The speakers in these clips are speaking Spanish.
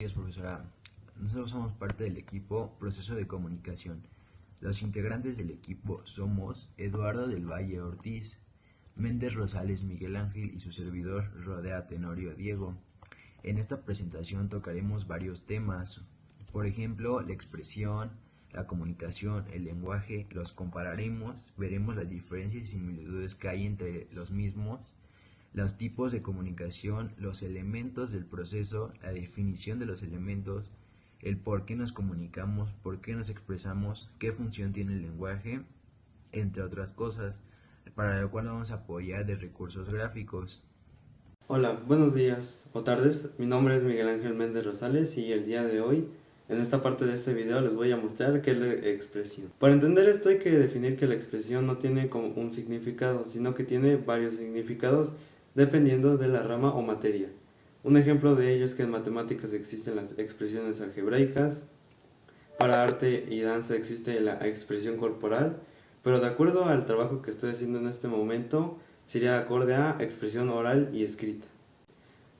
Gracias, profesora. Nosotros somos parte del equipo Proceso de Comunicación. Los integrantes del equipo somos Eduardo del Valle Ortiz, Méndez Rosales Miguel Ángel y su servidor Rodea Tenorio Diego. En esta presentación tocaremos varios temas, por ejemplo, la expresión, la comunicación, el lenguaje, los compararemos, veremos las diferencias y similitudes que hay entre los mismos, los tipos de comunicación, los elementos del proceso, la definición de los elementos, el por qué nos comunicamos, por qué nos expresamos, qué función tiene el lenguaje, entre otras cosas, para lo cual vamos a apoyar de recursos gráficos. Hola, buenos días o tardes. Mi nombre es Miguel Ángel Méndez Rosales y el día de hoy, en esta parte de este video, les voy a mostrar qué es la expresión. Para entender esto hay que definir que la expresión no tiene como un significado, sino que tiene varios significados dependiendo de la rama o materia. Un ejemplo de ello es que en matemáticas existen las expresiones algebraicas, para arte y danza existe la expresión corporal, pero de acuerdo al trabajo que estoy haciendo en este momento, sería acorde a expresión oral y escrita.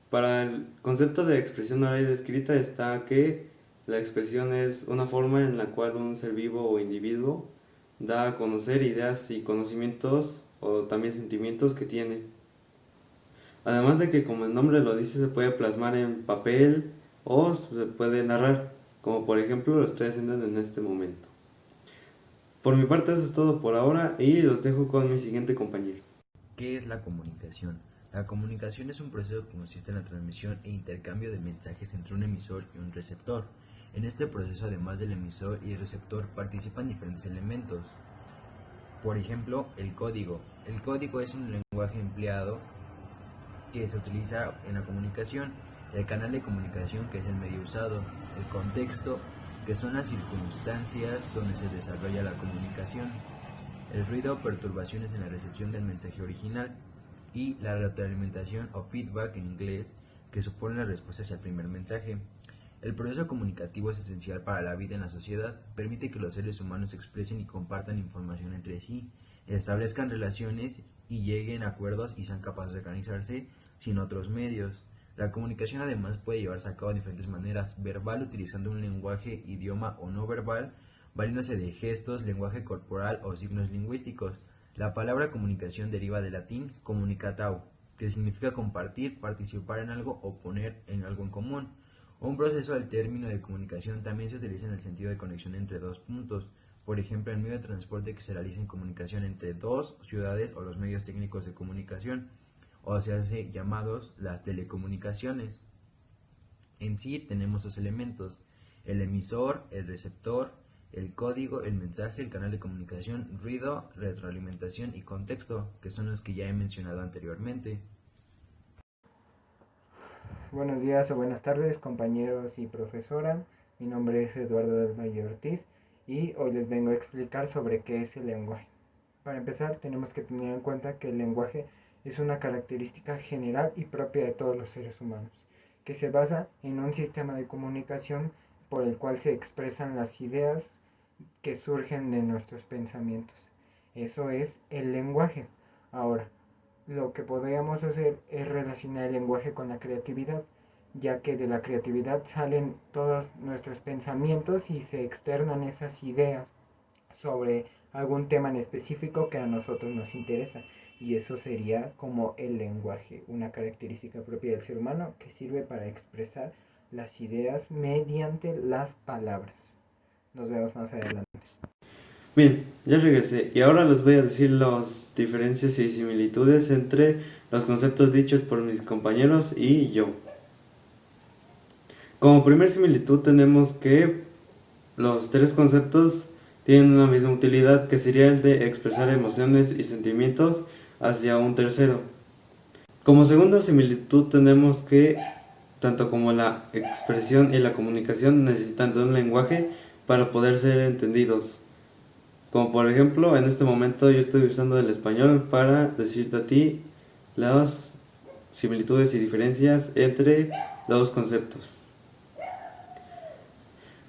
Para el concepto de expresión oral y escrita está que la expresión es una forma en la cual un ser vivo o individuo da a conocer ideas y conocimientos o también sentimientos que tiene. Además de que, como el nombre lo dice, se puede plasmar en papel o se puede narrar, como por ejemplo lo estoy haciendo en este momento. Por mi parte eso es todo por ahora y los dejo con mi siguiente compañero. ¿Qué es la comunicación? La comunicación es un proceso que consiste en la transmisión e intercambio de mensajes entre un emisor y un receptor. En este proceso, además del emisor y el receptor, participan diferentes elementos. Por ejemplo, el código. El código es un lenguaje empleado que se utiliza en la comunicación, el canal de comunicación, que es el medio usado, el contexto, que son las circunstancias donde se desarrolla la comunicación, el ruido o perturbaciones en la recepción del mensaje original, y la retroalimentación o feedback en inglés, que supone la respuesta hacia el primer mensaje. El proceso comunicativo es esencial para la vida en la sociedad, permite que los seres humanos expresen y compartan información entre sí, establezcan relaciones y lleguen a acuerdos y sean capaces de organizarse sin otros medios. La comunicación además puede llevarse a cabo de diferentes maneras: verbal, utilizando un lenguaje, idioma, o no verbal, valiéndose de gestos, lenguaje corporal o signos lingüísticos. La palabra comunicación deriva del latín comunicatao, que significa compartir, participar en algo o poner en algo en común. Un proceso al término de comunicación también se utiliza en el sentido de conexión entre dos puntos, por ejemplo, el medio de transporte que se realiza en comunicación entre dos ciudades o los medios técnicos de comunicación, o se hace llamados las telecomunicaciones. En sí tenemos dos elementos: el emisor, el receptor, el código, el mensaje, el canal de comunicación, ruido, retroalimentación y contexto, que son los que ya he mencionado anteriormente. Buenos días o buenas tardes, compañeros y profesora. Mi nombre es Eduardo del Valle Ortiz y hoy les vengo a explicar sobre qué es el lenguaje. Para empezar, tenemos que tener en cuenta que el lenguaje es una característica general y propia de todos los seres humanos, que se basa en un sistema de comunicación por el cual se expresan las ideas que surgen de nuestros pensamientos. Eso es el lenguaje. Ahora, lo que podríamos hacer es relacionar el lenguaje con la creatividad, ya que de la creatividad salen todos nuestros pensamientos y se externan esas ideas sobre algún tema en específico que a nosotros nos interesa. Y eso sería como el lenguaje, una característica propia del ser humano que sirve para expresar las ideas mediante las palabras. Nos vemos más adelante. Bien, ya regresé y ahora les voy a decir las diferencias y similitudes entre los conceptos dichos por mis compañeros y yo. Como primer similitud tenemos que los tres conceptos tienen una misma utilidad, que sería el de expresar emociones y sentimientos hacia un tercero. Como segunda similitud tenemos que tanto como la expresión y la comunicación necesitan de un lenguaje para poder ser entendidos. Como por ejemplo, en este momento yo estoy usando el español para decirte a ti las similitudes y diferencias entre los conceptos.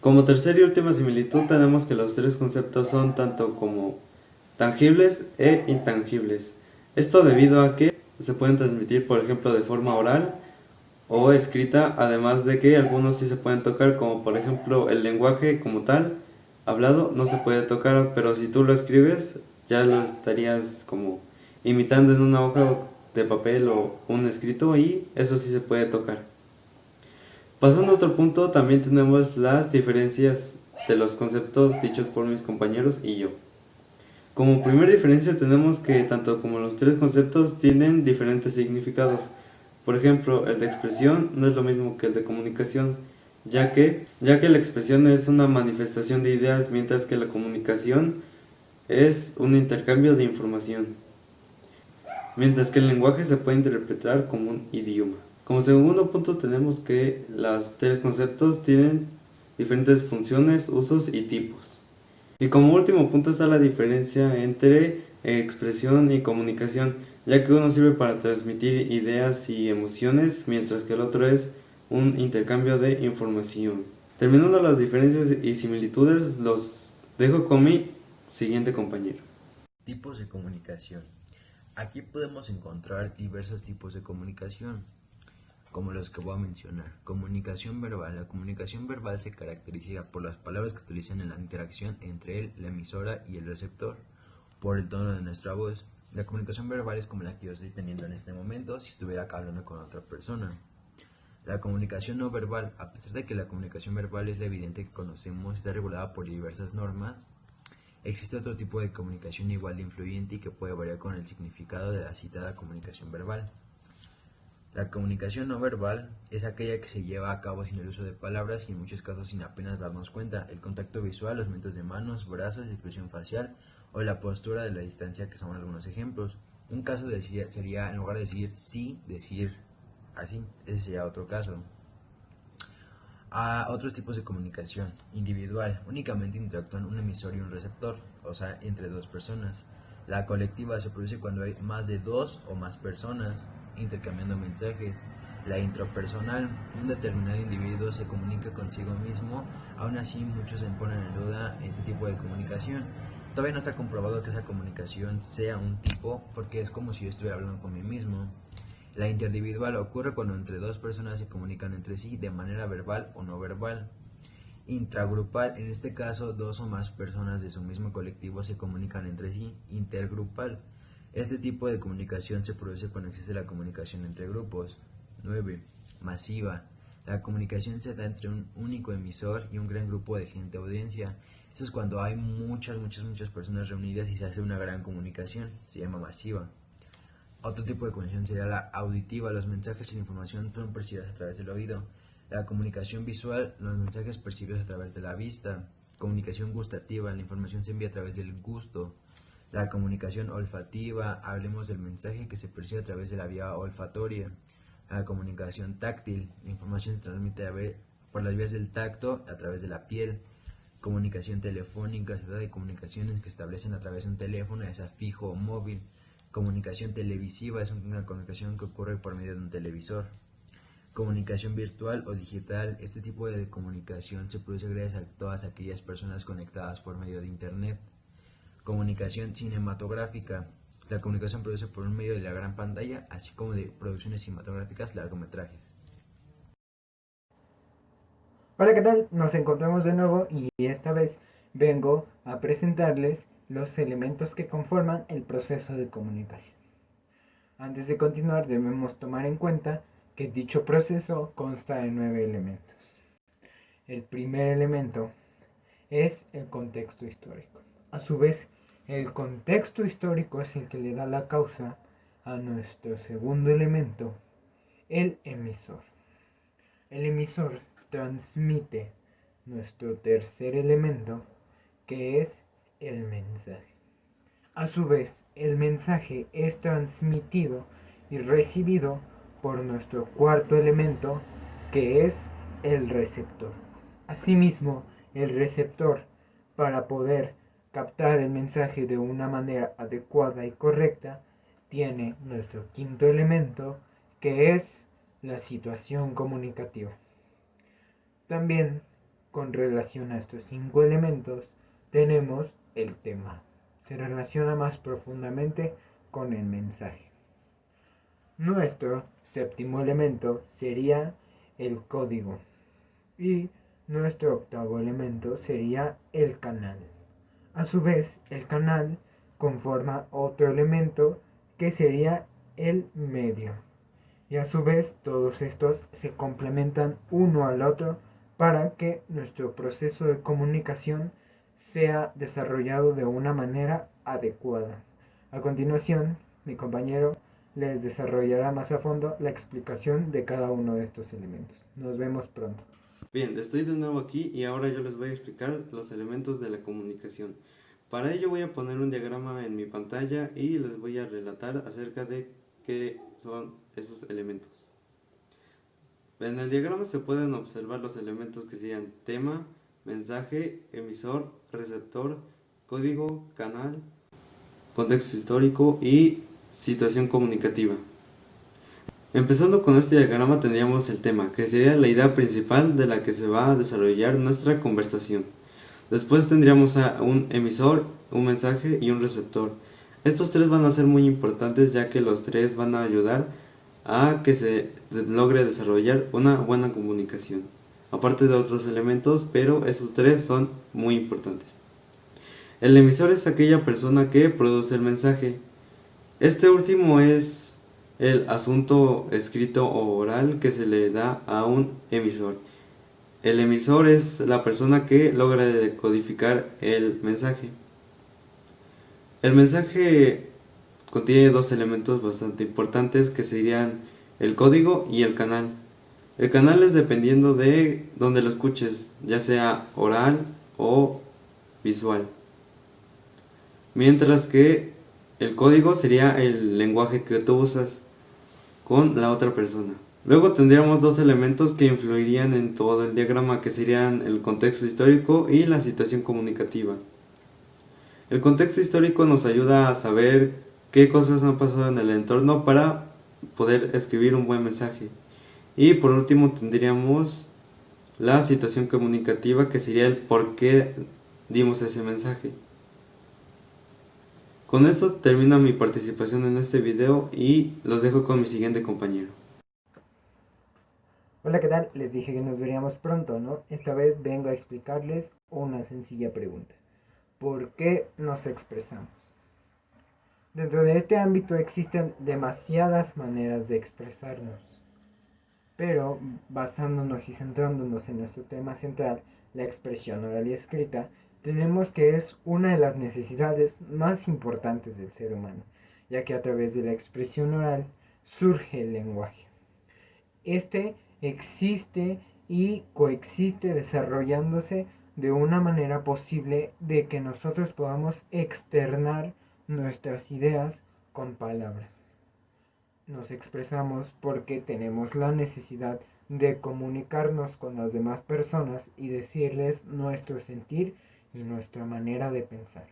Como tercera y última similitud tenemos que los tres conceptos son tanto como tangibles e intangibles. Esto debido a que se pueden transmitir, por ejemplo, de forma oral o escrita, además de que algunos sí se pueden tocar, como por ejemplo el lenguaje como tal, hablado, no se puede tocar, pero si tú lo escribes, ya lo estarías como imitando en una hoja de papel o un escrito y eso sí se puede tocar. Pasando a otro punto, también tenemos las diferencias de los conceptos dichos por mis compañeros y yo. Como primera diferencia tenemos que tanto como los tres conceptos tienen diferentes significados. Por ejemplo, el de expresión no es lo mismo que el de comunicación, ya que la expresión es una manifestación de ideas, mientras que la comunicación es un intercambio de información, mientras que el lenguaje se puede interpretar como un idioma. Como segundo punto tenemos que los tres conceptos tienen diferentes funciones, usos y tipos. Y como último punto está la diferencia entre expresión y comunicación, ya que uno sirve para transmitir ideas y emociones, mientras que el otro es un intercambio de información. Terminando las diferencias y similitudes, los dejo con mi siguiente compañero. Tipos de comunicación. Aquí podemos encontrar diversos tipos de comunicación, como los que voy a mencionar. Comunicación verbal. La comunicación verbal se caracteriza por las palabras que utilizan en la interacción entre él, la emisora y el receptor, por el tono de nuestra voz. La comunicación verbal es como la que yo estoy teniendo en este momento si estuviera acá hablando con otra persona. La comunicación no verbal, a pesar de que la comunicación verbal es la evidente que conocemos, está regulada por diversas normas. Existe otro tipo de comunicación igual de influyente y que puede variar con el significado de la citada comunicación verbal. La comunicación no verbal es aquella que se lleva a cabo sin el uso de palabras y en muchos casos sin apenas darnos cuenta. El contacto visual, los movimientos de manos, brazos, expresión facial o la postura de la distancia, que son algunos ejemplos. Un caso sería, en lugar de decir sí, decir así. Ese sería otro caso. A otros tipos de comunicación. Individual. Únicamente interactúan un emisor y un receptor, o sea, entre dos personas. La colectiva se produce cuando hay más de dos o más personas intercambiando mensajes. La intrapersonal. Un determinado individuo se comunica consigo mismo, aún así muchos se ponen en duda este tipo de comunicación. Todavía no está comprobado que esa comunicación sea un tipo, porque es como si yo estuviera hablando con mí mismo. La interindividual ocurre cuando entre dos personas se comunican entre sí de manera verbal o no verbal. Intragrupal, en este caso dos o más personas de su mismo colectivo se comunican entre sí. Intergrupal, este tipo de comunicación se produce cuando existe la comunicación entre grupos. 9. Masiva, la comunicación se da entre un único emisor y un gran grupo de gente audiencia. Eso es cuando hay muchas personas reunidas y se hace una gran comunicación, se llama masiva. Otro tipo de comunicación sería la auditiva. Los mensajes y la información son percibidos a través del oído. La comunicación visual, los mensajes percibidos a través de la vista. Comunicación gustativa, la información se envía a través del gusto. La comunicación olfativa, hablemos del mensaje que se percibe a través de la vía olfatoria. La comunicación táctil, la información se transmite por las vías del tacto a través de la piel. Comunicación telefónica, se trata de comunicaciones que establecen a través de un teléfono, ya sea fijo o móvil. Comunicación televisiva es una comunicación que ocurre por medio de un televisor. Comunicación virtual o digital, este tipo de comunicación se produce gracias a todas aquellas personas conectadas por medio de internet. Comunicación cinematográfica, la comunicación se produce por un medio de la gran pantalla, así como de producciones cinematográficas, largometrajes. Hola, ¿qué tal? Nos encontramos de nuevo y esta vez vengo a presentarles los elementos que conforman el proceso de comunicación. Antes de continuar debemos tomar en cuenta que dicho proceso consta de 9 elementos. El primer elemento es el contexto histórico. A su vez, el contexto histórico es el que le da la causa a nuestro segundo elemento, el emisor. El emisor transmite nuestro tercer elemento, que es el mensaje. A su vez, el mensaje es transmitido y recibido por nuestro cuarto elemento, que es el receptor. Asimismo, el receptor, para poder captar el mensaje de una manera adecuada y correcta, tiene nuestro quinto elemento, que es la situación comunicativa. También, con relación a estos 5 elementos, tenemos el tema. Se relaciona más profundamente con el mensaje. Nuestro séptimo elemento sería el código y nuestro octavo elemento sería el canal. A su vez, el canal conforma otro elemento que sería el medio. Y a su vez, todos estos se complementan uno al otro para que nuestro proceso de comunicación sea desarrollado de una manera adecuada. A continuación, mi compañero les desarrollará más a fondo la explicación de cada uno de estos elementos. Nos vemos pronto. Bien, estoy de nuevo aquí y ahora yo les voy a explicar los elementos de la comunicación. Para ello voy a poner un diagrama en mi pantalla y les voy a relatar acerca de qué son esos elementos. En el diagrama se pueden observar los elementos que serían tema, mensaje, emisor, receptor, código, canal, contexto histórico y situación comunicativa. Empezando con este diagrama tendríamos el tema, que sería la idea principal de la que se va a desarrollar nuestra conversación. Después tendríamos a un emisor, un mensaje y un receptor. Estos tres van a ser muy importantes ya que los tres van a ayudar a que se logre desarrollar una buena comunicación. Aparte de otros elementos, pero esos tres son muy importantes. El emisor es aquella persona que produce el mensaje. Este último es el asunto escrito o oral que se le da a un emisor. El emisor es la persona que logra decodificar el mensaje. El mensaje contiene dos elementos bastante importantes que serían el código y el canal. El canal es dependiendo de donde lo escuches, ya sea oral o visual. Mientras que el código sería el lenguaje que tú usas con la otra persona. Luego tendríamos dos elementos que influirían en todo el diagrama, que serían el contexto histórico y la situación comunicativa. El contexto histórico nos ayuda a saber qué cosas han pasado en el entorno para poder escribir un buen mensaje. Y por último tendríamos la situación comunicativa, que sería el por qué dimos ese mensaje. Con esto termina mi participación en este video y los dejo con mi siguiente compañero. Hola, ¿qué tal? Les dije que nos veríamos pronto, ¿no? Esta vez vengo a explicarles una sencilla pregunta. ¿Por qué nos expresamos? Dentro de este ámbito existen demasiadas maneras de expresarnos, pero basándonos y centrándonos en nuestro tema central, la expresión oral y escrita, tenemos que es una de las necesidades más importantes del ser humano, ya que a través de la expresión oral surge el lenguaje. Este existe y coexiste desarrollándose de una manera posible de que nosotros podamos externar nuestras ideas con palabras. Nos expresamos porque tenemos la necesidad de comunicarnos con las demás personas y decirles nuestro sentir y nuestra manera de pensar.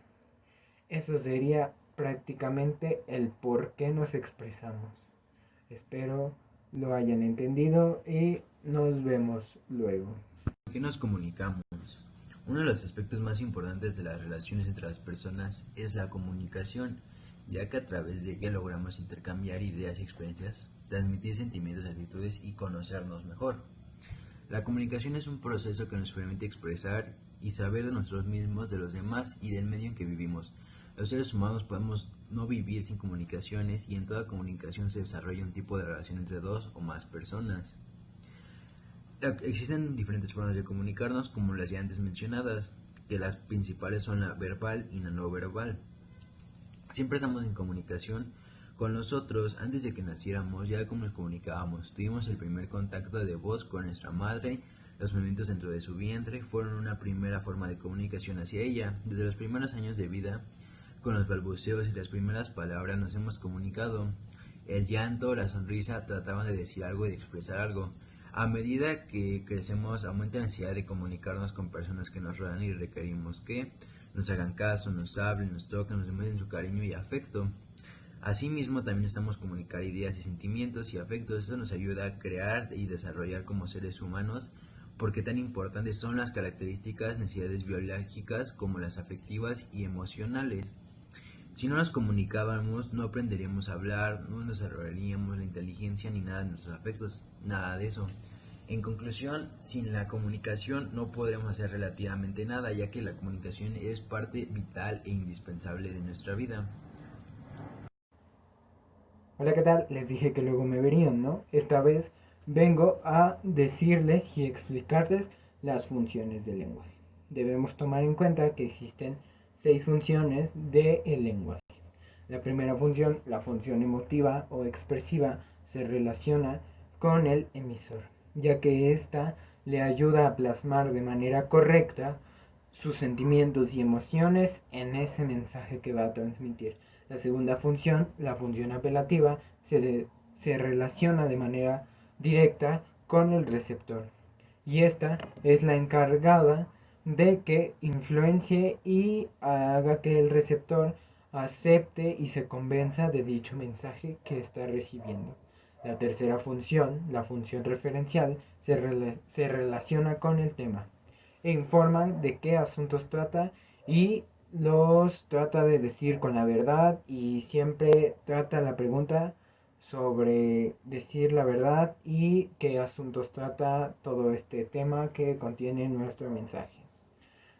Eso sería prácticamente el por qué nos expresamos. Espero lo hayan entendido y nos vemos luego. ¿Por qué nos comunicamos? Uno de los aspectos más importantes de las relaciones entre las personas es la comunicación, ya que a través de ella logramos intercambiar ideas y experiencias, transmitir sentimientos, actitudes y conocernos mejor. La comunicación es un proceso que nos permite expresar y saber de nosotros mismos, de los demás y del medio en que vivimos. Los seres humanos podemos no vivir sin comunicaciones y en toda comunicación se desarrolla un tipo de relación entre dos o más personas. Existen diferentes formas de comunicarnos, como las ya antes mencionadas, que las principales son la verbal y la no verbal. Siempre estamos en comunicación con nosotros. Antes de que naciéramos ya como nos comunicábamos, tuvimos el primer contacto de voz con nuestra madre. Los movimientos dentro de su vientre fueron una primera forma de comunicación hacia ella. Desde los primeros años de vida, con los balbuceos y las primeras palabras nos hemos comunicado. El llanto, la sonrisa trataban de decir algo y de expresar algo. A medida que crecemos, aumenta la necesidad de comunicarnos con personas que nos rodean y requerimos que nos hagan caso, nos hablen, nos toquen, nos demuestren su cariño y afecto. Asimismo, también necesitamos comunicar ideas y sentimientos y afectos. Eso nos ayuda a crear y desarrollar como seres humanos, porque tan importantes son las características, necesidades biológicas como las afectivas y emocionales. Si no nos comunicábamos, no aprenderíamos a hablar, no desarrollaríamos la inteligencia ni nada de nuestros afectos, nada de eso. En conclusión, sin la comunicación no podremos hacer relativamente nada, ya que la comunicación es parte vital e indispensable de nuestra vida. Hola, ¿qué tal? Les dije que luego me verían, ¿no? Esta vez vengo a decirles y explicarles las funciones del lenguaje. Debemos tomar en cuenta que existen 6 funciones del lenguaje. La primera función, la función emotiva o expresiva, se relaciona con el emisor, ya que ésta le ayuda a plasmar de manera correcta sus sentimientos y emociones en ese mensaje que va a transmitir. La segunda función, la función apelativa, se relaciona de manera directa con el receptor. Y esta es la encargada de que influencie y haga que el receptor acepte y se convenza de dicho mensaje que está recibiendo. La tercera función, la función referencial, se relaciona con el tema e informa de qué asuntos trata y los trata de decir con la verdad y siempre trata la pregunta sobre decir la verdad y qué asuntos trata todo este tema que contiene nuestro mensaje.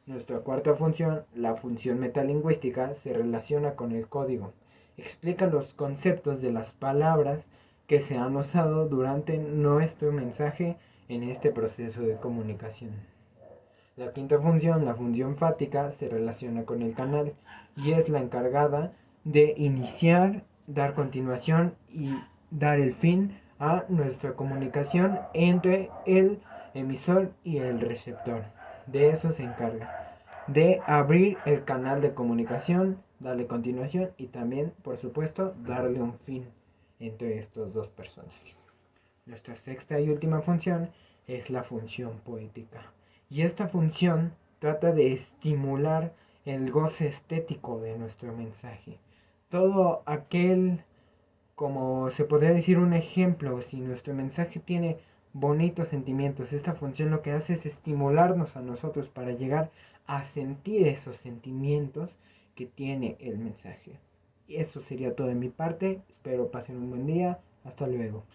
Nuestra cuarta función, la función metalingüística, se relaciona con el código. Explica los conceptos de las palabras que se han usado durante nuestro mensaje en este proceso de comunicación. La quinta función, la función fática, se relaciona con el canal y es la encargada de iniciar, dar continuación y dar el fin a nuestra comunicación entre el emisor y el receptor. De eso se encarga, de abrir el canal de comunicación, darle continuación y también, por supuesto, darle un fin entre estos dos personajes. Nuestra sexta y última función es la función poética. Y esta función trata de estimular el goce estético de nuestro mensaje. Todo aquel, como se podría decir un ejemplo, si nuestro mensaje tiene bonitos sentimientos, esta función lo que hace es estimularnos a nosotros para llegar a sentir esos sentimientos que tiene el mensaje. Y eso sería todo de mi parte. Espero pasen un buen día. Hasta luego.